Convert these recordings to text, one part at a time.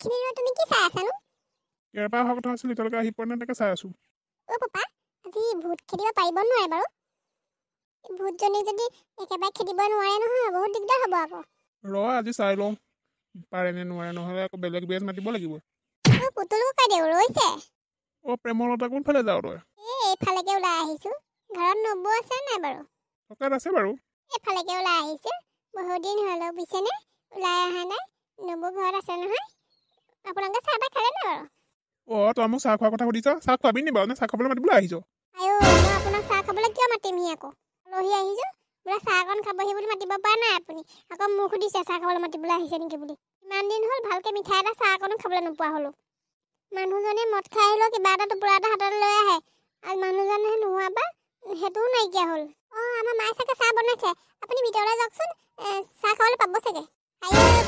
ভূতখিনি তুমি কি চাই আছানো? কেৰপা অহা কথা আছিল এতিয়ালৈকে আহি পোৱা নাই তাকে চাই আছো। অ' পাপা, আজি ভূত খেদিব পাৰিব নোৱাৰে বাৰু? ভূতজনী যদি একেবাৰে খেদিব নোৱাৰে নহয় বহুত দিগদাৰ হ'ব আকৌ। আজি চাই লওঁ পাৰে নে নোৱাৰে, নহ'লে আকৌ বেলেগ বেজ মাতিব লাগিব। অ' পুতুলো কৈ দিওঁ ৰৈছে। প্ৰেমলতা কোনফালে যাওঁ তই? এইফালেকে ওলাই আহিছোঁ। ঘৰত নবৌ আছে নাই বাৰু? থকাত আছে বাৰু। এইফালেকে ওলাই আহিছে। বহুত দিন হ'ল বুজিছেনে ওলাই অহা নাই। নবৌ ঘৰত আছে নহয়। আপোনালোকে চাহ তাহ খালে নাই বাৰু? তই মোক চাহ খোৱাৰ কথা সুধিছ? চাহ খুৱাবি নি বাৰু? নে চাহ খাবলৈ মাতিবলৈ আহিছ? মই আপোনাক চাহ খাবলৈ কিয় মাতিমহি আকৌ? আলহী আহিছোঁ বোলে চাহ অকণ খাবহি বুলি মাতিব পৰা নাই আপুনি। আকৌ মোক সুধিছে চাহ খাবলৈ মাতিবলৈ আহিছে নেকি বুলি। ইমান দিন হ'ল ভালকৈ মিঠাই এটা চাহ অকণো খাবলৈ নোপোৱা হ'লোঁ। মানুহজনে মদ খাই আহিলেও কিবা এটা টোপোলা এটা হাতত লৈ আহে। আৰু মানুহজনে নোহোৱাৰ পৰা সেইটোও নাইকিয়া হ'ল। আমাৰ মায়ে চাগে চাহ বনাইছে। আপুনি ভিতৰলৈ যাওকচোন, চাহ খাবলৈ পাব চাগে।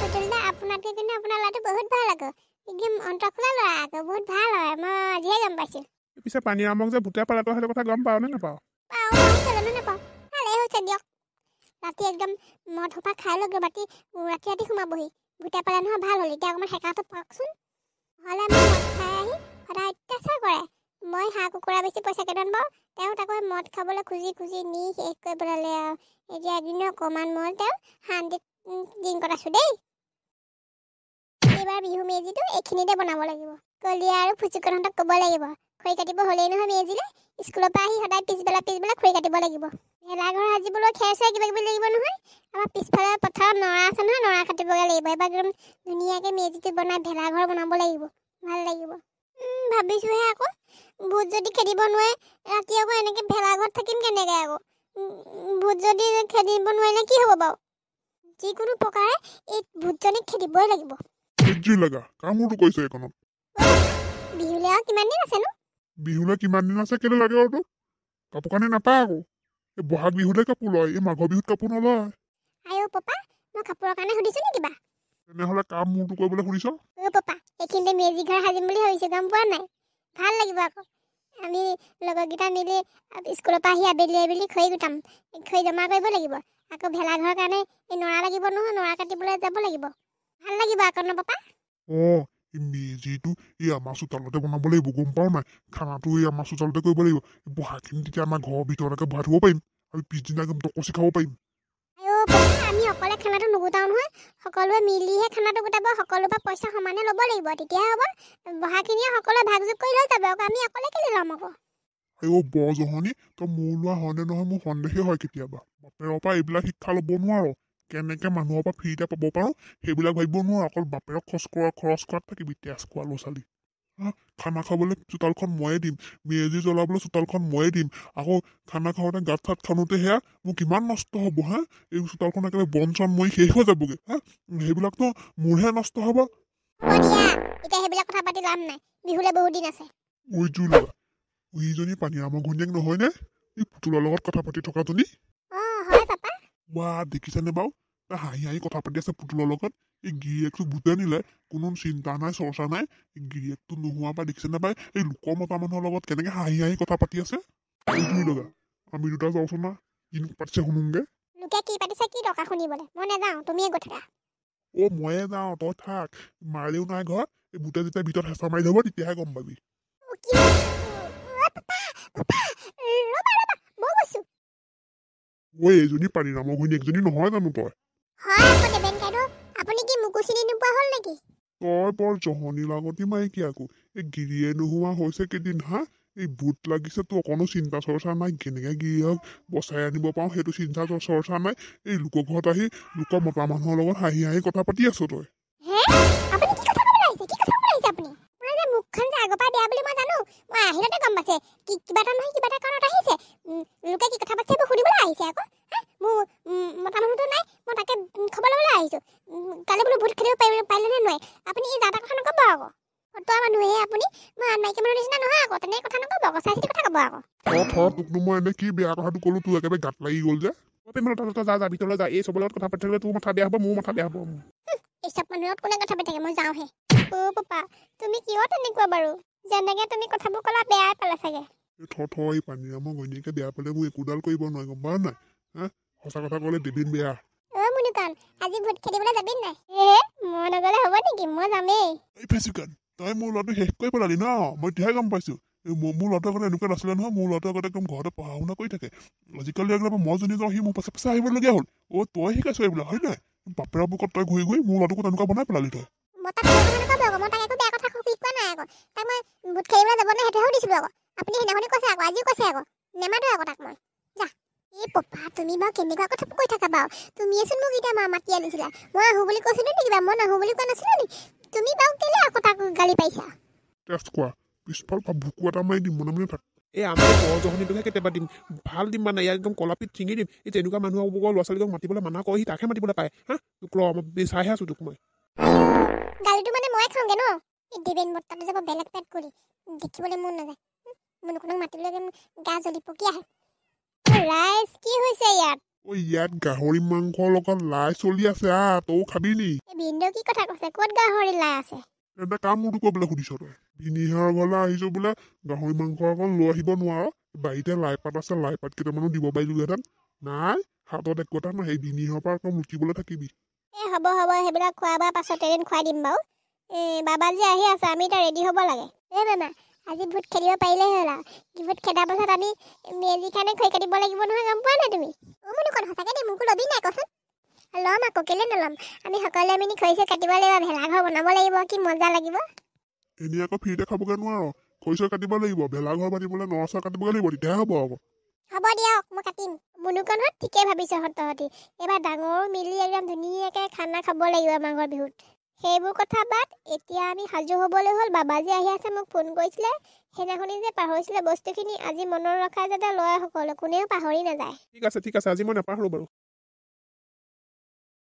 পুতুল দা, আপোনাতকৈ কিন্তু আপোনাৰ ল'ৰাটো বহুত ভাল আকৌ। একদম অন্তঃখোলা ল'ৰা আকৌ, বহুত ভাল হয়। মই আজিহে গম পাইছোঁ। পিছে পানীৰামক যে ভূতে পালে, তই সেইটো কথা গম পাৱ নে নাপাৱ? পাওঁ, কেলেনো নাপাওঁ। ভালেই হৈছে দিয়ক। ৰাতি একদম মদ সোপা খাই লৈ ৰাতি সোমাবহি। ভূতে পালে নহয় ভাল হ'ল। এতিয়া অকণমান হেঁকাটো পাওকচোন। নহ'লে মই মদ খাই আহি সদায় অত্যাচাৰ কৰে। মই হাঁহ কুকুৰা বেছি পইচা কেইটামান পাওঁ, তেওঁ তাকৈ মদ খাবলৈ খুজি খুজি নি শেষ কৰি পেলালে আৰু। এতিয়া এদিনো অকণমান মই তেওঁ শান্তিত দিন কটাইছোঁ দেই। এইবাৰ বিহু মেজিটো এইখিনিতে বনাব লাগিব। কলিয়া আৰু ফুচুকহঁতক ক'ব লাগিব। খৰি কাটিব হ'লেই নহয় মেজিলে। স্কুলৰ পৰা আহি সদায় পিছবেলা খৰি কাটিব লাগিব। ভেলাঘৰ সাজিবলৈ খেৰ চেৰ কিবা কিবি লাগিব নহয়। আমাৰ পিছফালে পথাৰত নৰা আছে নহয়, নৰা কাটিবগৈ লাগিব। এবাৰ একদম ধুনীয়াকৈ মেজিটো বনাই ভেলাঘৰ বনাব লাগিব। ভাল লাগিব। ভাবিছোঁহে আকৌ ভূত যদি খেদিব নোৱাৰে, ৰাতি আকৌ এনেকৈ ভেলাঘৰত থাকিম কেনেকৈ আকৌ? ভূত যদি খেদিব নোৱাৰিলে কি হ'ব বাৰু? যিকোনো প্ৰকাৰে এই ভূতজনীক খেদিবই লাগিব। বিহুলৈ আৰু কিমান দিন আছেনো? বিহুলৈ কিমান দিন আছে কেলৈ লাগে আৰু তোক? কাপোৰ কানি নাপায় আকৌ। এই বহাগ বিহুতে কাপোৰ লয়, এই মাঘৰ বিহুত কাপোৰ নলয়। পাপা, মই কাপোৰৰ কাৰণে সুধিছোঁ নি কিবা? তেনেহ'লে কাম মোৰটো কৰিবলৈ সুধিছ? পাপা, এইখিনিতে মেজি ঘৰ সাজিম বুলি ভাবিছোঁ, গম পোৱা নাই? ভাল লাগিব আকৌ। আমি লগৰকেইটা মিলি স্কুলৰ পৰা আহি আবেলি খৰি গোটাম। খৰি জমা কৰিব লাগিব। আকৌ ভেলাঘৰৰ কাৰণে এই নৰা লাগিব নহয়, নৰা কাটিবলৈ যাব লাগিব। ভাল লাগিব আকৌ ন পাপা? এই মেজিটো এই আমাৰ চোতালতে বনাব লাগিব, গম পাৱ নাই? খানাটো এই আমাৰ চোতালতে কৰিব লাগিব। বহাখিনি তেতিয়া আমাৰ ঘৰৰ ভিতৰলৈকে ভৰাই থ'ব পাৰিম। আমি পিছদিনা একদম টকচি খাব পাৰিম। আমি অকলে খানাটো নুগোটাও নহয়। সকলোৱে মিলিহে খানাটো গোটাব। সকলোৰে পৰা পইচা সমানে ল'ব লাগিব, তেতিয়াহে হ'ব। বহাখিনিয়ে সকলোৱে ভাগ যোগ কৰি লৈ যাব আকৌ। আমি অকলে কেলৈ ল'ম আকৌ? বৰ জহনি, তই মোৰ লোৱা হয়নে নহয় মোৰ সন্দেহে হয় কেতিয়াবা। বাপেৰৰ পৰা এইবিলাক শিক্ষা ল'ব নোৱাৰ। কেনেকে মানুহৰ পৰা ফ্ৰীতে পাব পাৰোঁ সেইবিলাক ভাবিব নোৱাৰ। অকল বাপেৰক খৰচ কৰাত থাকিবি, তেজ খোৱা ল'ৰা ছোৱালী। খানা খাবলৈ চোতালখন ময়ে দিম, মেজি জ্বলাবলৈ চোতালখন ময়ে দিম। আকৌ খানা খাওঁতে গাঁত চাত খানোতে সেয়া মোৰ কিমান নষ্ট হ'ব। এই চোতালখন একেবাৰে বন চন মৰি শেষ হৈ যাবগৈ। সেইবিলাকতো মোৰহে নষ্ট হ'ব। এতিয়া সেইবিলাক কথা পাতি লাভ নাই। বিহুলৈ বহুত দিন আছে। ইজনী পানীৰামৰ ঘৈণীয়েক নহয়নে? এই পুতুলৰ লগত কথা পাতি থকাজনী? হয় পাপা। দেখিছানে বাৰু? তাই হাঁহি হাঁহি কথা পাতি আছে পুতুলৰ লগত। এই গিৰিয়েকটো ভূতে নিলে, কোনো চিন্তা নাই চৰ্চা নাই। গিৰিয়েকটো নোহোৱাৰ পৰা দেখিছেনে পাই এই লোকৰ মতা মানুহৰ লগত কেনেকে হাঁহি হাঁহি কথা পাতি আছে? আমি দুটা যাওঁচোন না, কিনো পাতিছে শুনোগে। লোকে কি পাতিছে কি দৰকাৰ শুনিবলৈ? মই নাযাওঁ, তুমিয়ে গৈ থাকা। ময়ে যাওঁ, তই থাক। মাৰিলেও নাই ঘৰত। এই ভূতে যেতিয়া ভিতৰত হেঁচা মাৰি ধৰিব তেতিয়াহে গম পাবি। এইজনী পানীৰামৰ ঘৈণীয়েকজনী নহয় জানো তই? আপুনি কি মোকো চিনি নোপোৱা হ'ল নেকি? তই বৰ জহনি লাগতি মাইকী আকৌ। এই গিৰিয়ে নোহোৱা হৈছে কেইদিন এই ভূত লাগিছে, তোৰ অকণো চিন্তা চৰ্চা নাই। কেনেকে গিৰিয়েক বচাই আনিব পাৰো সেইটো চিন্তা চৰ্চা নাই। এই লোকৰ ঘৰত আহি লোকৰ মতা মানুহৰ লগত হাঁহি হাঁহি কথা পাতি আছ তই। মুখখন যে আগৰ পৰা বেয়া বুলি মই জানো। মই আহিলতে গম পাইছে কিবা এটা নহয় কিবা এটা কাৰণত আহিছে। লোকে কি কথা পাতিছে সুধিবলৈ আহিছে আকৌ। মোৰ মতা মানুহটো নাই, মই তাকে খবৰ ল'বলৈ আহিছোঁ। কালি বোলো ভূত খেলিব পাৰিলে নে নোৱাৰে? আপুনি এই যাতা কথা নক'ব আকৌ। ফটোৱা মানুহে আপুনি, মই মাইকী মানুহৰ নিচিনা নহয় আকৌ। তেনেকৈ কথা নক'ব আকৌ, চাই চিতি কথা ক'ব আকৌ। তোকনো মই এনে কি বেয়া কথাটো ক'লো, তোৰ একেবাৰে গাত লাগি গ'ল যে। যা ভিতৰলৈ যা। এই চবৰ লগত কথা পাতি থাকিলে তোৰ মাথা বেয়া হ'ব, মোৰ মাথা বেয়া হ'ব। এই চব মানুহৰ লগত কোনে কথা পাতি থাকে? মই যাওঁহে। পাপা, তুমি কিয় তেনেকুৱা বাৰু? যেনেকে তুমি কথাবোৰ ক'লা বেয়াই পালা চাগে। এই পানীৰামৰ ঘৈণীয়েকে বেয়া পালে মোৰ একোডাল কৰিব নোৱাৰে, গম পাৱ নাই? সঁচা কথা ক'লে দেবিন বেয়া। মুনুকান, আজি ভূত খেদিবলৈ যাবি নাই? মই নগ'লে হ'ব নেকি? নেকি মই যামেই এই ফেচুকান তই মোৰ ল'ৰাটো শেষ কৰি পেলালি ন মই এতিয়াহে গম পাইছো মোৰ ল'ৰাটো আগতে এনেকুৱা নাছিলে নহয় মোৰ ল'ৰাটো আগতে একদম ঘৰতে পঢ়া শুনা কৰি থাকে আজিকালি একদম মই যদি যাওঁ সি মোৰ পাছে পাছে আহিবলগীয়া হ'ল তই শিকাইছ এইবিলাক হয় নাই বাপেৰৰ বুকত তই ঘূৰি ঘূৰি মোৰ ল'ৰাটোকো তেনেকুৱা বনাই পেলালি তই মই তাক মই তাক একো বেয়া কথা শিকোৱা নাই আকৌ তাক মই বুট খেলিবলৈ যাব নাই সেইটোহে সুধিছিলোঁ আকৌ আপুনি সেইদিনাখনি কৈছে আকৌ আজিও কৈছে আকৌ নেমাতো আকৌ তাক মই যা এই পপা তুমি বাৰু কেনেকুৱা কথা কৈ থাকা বাৰু তুমিয়েচোন মোক এতিয়া মাতি আনিছিলা মই আহোঁ বুলি কৈছিলোঁ নেকি বাৰু মই নাহোঁ বুলি কোৱা নাছিলোঁ নি তুমি বাৰু কেলে আকৌ তাক গালি পাৰিছা টেষ্ট কৰা পিছফাল পৰা ভুকু এটা মাৰি দিম মনে মনে থাক এই আমাৰ সহজনীটোহে কেতিয়াবা দিম ভাল দিম মানে ইয়াত একদম কলাপিত ছিঙি দিম এই তেনেকুৱা মানুহক ল'ৰা ছোৱালীক মাতিবলৈ মানা কৰে সি তাকহে মাতিবলৈ পায় হা তোক ৰ মই চাইহে আছো তোক মই গালিটো মানে মই খাওঁগে ন এই দেবেন বৰ্তাটো যাব বেলেগ পেট কৰি দেখিবলৈ মন নাযায় মনুখনক মাতিবলৈ গা জ্বলি পকি আহে ৰাইজ কি হৈছে ইয়াত ইয়াত গাহৰি মাংসৰ লগত লাই চলি আছে তও খাবি নি এই ভিনদেউ কি কথা কৈছে ক'ত গাহৰি লাই আছে এটা কাম মোৰতো কৰিবলৈ সুধিছ তই ভিনিহাৰৰ ঘৰলৈ আহিছো বোলে গাহৰি মাংস অকণ লৈ আহিব নোৱাৰ বাৰীতে লাই পাত আছে লাই পাত কেইটামানো দিব পাৰিলোহেঁতেন নাই হাতত একো এটা নাই সেই ভিনিহাৰৰ পৰা অকণ লুটিবলৈ থাকিবি হ'ব সেইবিলাক খোৱা বোৱাৰ পাছত এদিন খুৱাই দিম বাৰু বাবাজী আহি আছে আমি এতিয়া ৰেডি হ'ব লাগে মামা আজি ভোট খেলিব পাৰিলেই হ'ল আৰু ভোট খেদাৰ পাছত আমি মেজি কাৰণে খৰি কাটিব লাগিব নহয় গম পোৱা নাই তুমি মোৰ কোন সঁচাকৈ দেই মোকো ল'বি নাই কচোন ল'ম আকৌ কেলে নল'ম আমি সকলোৱে মিলি খৰি চৰি কাটিব লাগিব ভেলাঘৰ বনাব লাগিব কি মজা লাগিব এনেই আকৌ ফ্ৰীতে খাবগৈ নোৱাৰ খৰি চৰি কাটিব লাগিব ভেলাঘৰ পাতিবলৈ নৰা কাটিবগৈ লাগিব তেতিয়াহে হ'ব আকৌ হ'ব দিয়ক মই কাটিম মুনুকণহঁত ঠিকেই ভাবিছ তহঁতি এইবাৰ ডাঙৰ মিলি একদম ধুনীয়াকৈ খানা খাব লাগিব আমাৰ ঘৰ বিহুত সেইবোৰ কথা বাদ এতিয়া আমি সাজু হ'বলৈ হ'ল বাবাজী আহি আছে মোক ফোন কৰিছিলে সেইদিনাখনি যে পাহৰিছিলে বস্তুখিনি আজি মনত ৰখা যাতে লয় সকলো কোনেও পাহৰি নাযায় ঠিক আছে আজি মই নাপাহৰোঁ বাৰু